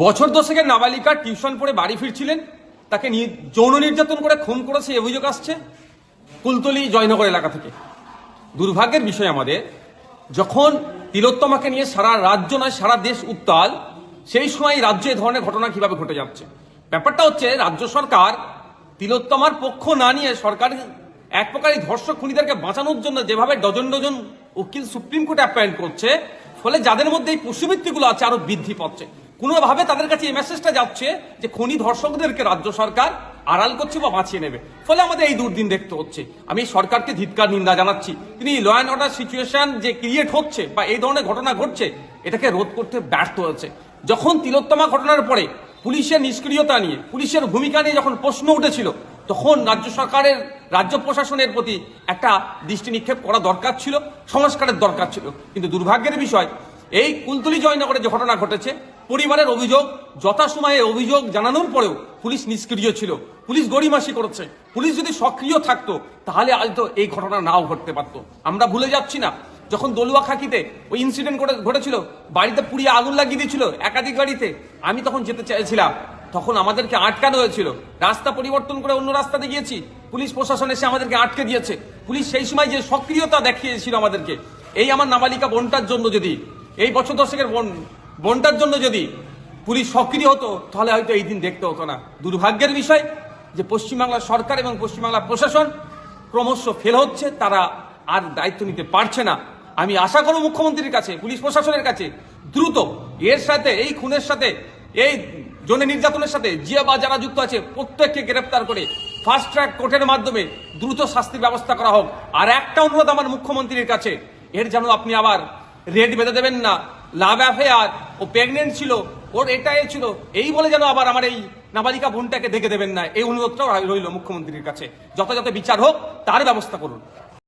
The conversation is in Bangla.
বছর দশেকের নাবালিকা টিউশন পড়ে বাড়ি ফিরছিলেন, তাকে যৌন নির্যাতন করে খুন করেছে অভিযোগ আসছে কুলতলি জয়নগর এলাকা থেকে। দুর্ভাগ্যের বিষয় আমাদের, যখন তিলোত্তমাকে নিয়ে সারা রাজ্য নয় সারা দেশ উত্তাল, সেই সময় রাজ্যে এই ধরনের ঘটনা কিভাবে ঘটে যাচ্ছে। ব্যাপারটা হচ্ছে, রাজ্য সরকার তিলোত্তমার পক্ষ না নিয়ে সরকার এক প্রকার ধর্ষক খুনিদেরকে বাঁচানোর জন্য যেভাবে ডজন ডজন উকিল সুপ্রিম কোর্টে অ্যাপয়েন্ট করছে, ফলে যাদের মধ্যে এই পশুবৃত্তিগুলো আছে আরো বৃদ্ধি পাচ্ছে। কোনোভাবে তাদের কাছে এই মেসেজটা যাচ্ছে যে খুনি ধর্ষকদেরকে রাজ্য সরকার আড়াল করছে বা বাঁচিয়ে নেবে, ফলে আমাদের এই দুর্দিন দেখতে হচ্ছে। আমি সরকারকে ধিক্কার নিন্দা জানাচ্ছি। তিনি ল অ্যান্ড অর্ডার সিচুয়েশন যে ক্রিয়েট হচ্ছে বা এই ধরনের ঘটনা ঘটছে, এটাকে রোধ করতে ব্যর্থ হয়েছে। যখন তিলোত্তমা ঘটনার পরে পুলিশের নিষ্ক্রিয়তা নিয়ে, পুলিশের ভূমিকা নিয়ে যখন প্রশ্ন উঠেছিল, তখন রাজ্য সরকারের, রাজ্য প্রশাসনের প্রতি একটা দৃষ্টি নিক্ষেপ করা দরকার ছিল, সংস্কারের দরকার ছিল। কিন্তু দুর্ভাগ্যের বিষয়, এই কুলতলি জয়নগরে যে ঘটনা ঘটেছে, পরিবারের অভিযোগ, যথাসময়ে অভিযোগ জানানোর পরেও পুলিশ নিষ্ক্রিয় ছিল, পুলিশ গড়িমাসি করেছে। পুলিশ যদি সক্রিয় থাকতো তাহলে আজ তো এই ঘটনা নাও ঘটতে পারতো। আমরা ভুলে যাচ্ছি না, যখন দলুয়াখাকিতে ওই ইনসিডেন্ট ঘটেছিল, বাড়িতে পুড়িয়ে আগুন লাগিয়ে দিয়েছিল একাধিক গাড়িতে, আমি তখন যেতে চাইছিলাম, তখন আমাদেরকে আটকানো হয়েছিল। রাস্তা পরিবর্তন করে অন্য রাস্তাতে গিয়েছি, পুলিশ প্রশাসন এসে আমাদেরকে আটকে দিয়েছে। পুলিশ সেই সময় যে সক্রিয়তা দেখিয়েছিল আমাদেরকে, এই আমার নাবালিকা বোনটার জন্য যদি, এই বছর দশেকের বোনটার জন্য যদি পুলিশ সক্রিয় হতো, তাহলে হয়তো এই দিন দেখতে হতো না। দুর্ভাগ্যের বিষয় যে পশ্চিমবাংলার সরকার এবং পশ্চিমবাংলার প্রশাসন ক্রমশ ফেল হচ্ছে, তারা আর দায়িত্ব নিতে পারছে না। আমি আশা করব মুখ্যমন্ত্রীর কাছে, পুলিশ প্রশাসনের কাছে, দ্রুত এর সাথে, এই খুনের সাথে, এই যৌন নির্যাতনের সাথে যে বা যারা যুক্ত আছে প্রত্যেককে গ্রেপ্তার করে ফাস্ট ট্র্যাক কোর্টের মাধ্যমে দ্রুত শাস্তির ব্যবস্থা করা হোক। আর একটা অনুরোধ আমার মুখ্যমন্ত্রীর কাছে, এর যেন আপনি আবার রেড বেঁধে দেবেন না। লাভ অ্যাফেয়ার, ও প্রেগনেন্ট ছিল, ওর এটাই ছিল, এই বলে যেন আবার আমার এই নাবালিকা বোনটাকে দেখে দেবেন না। এই অনুরোধটাও রইল মুখ্যমন্ত্রীর কাছে। যথাযথ বিচার হোক, তার ব্যবস্থা করুন।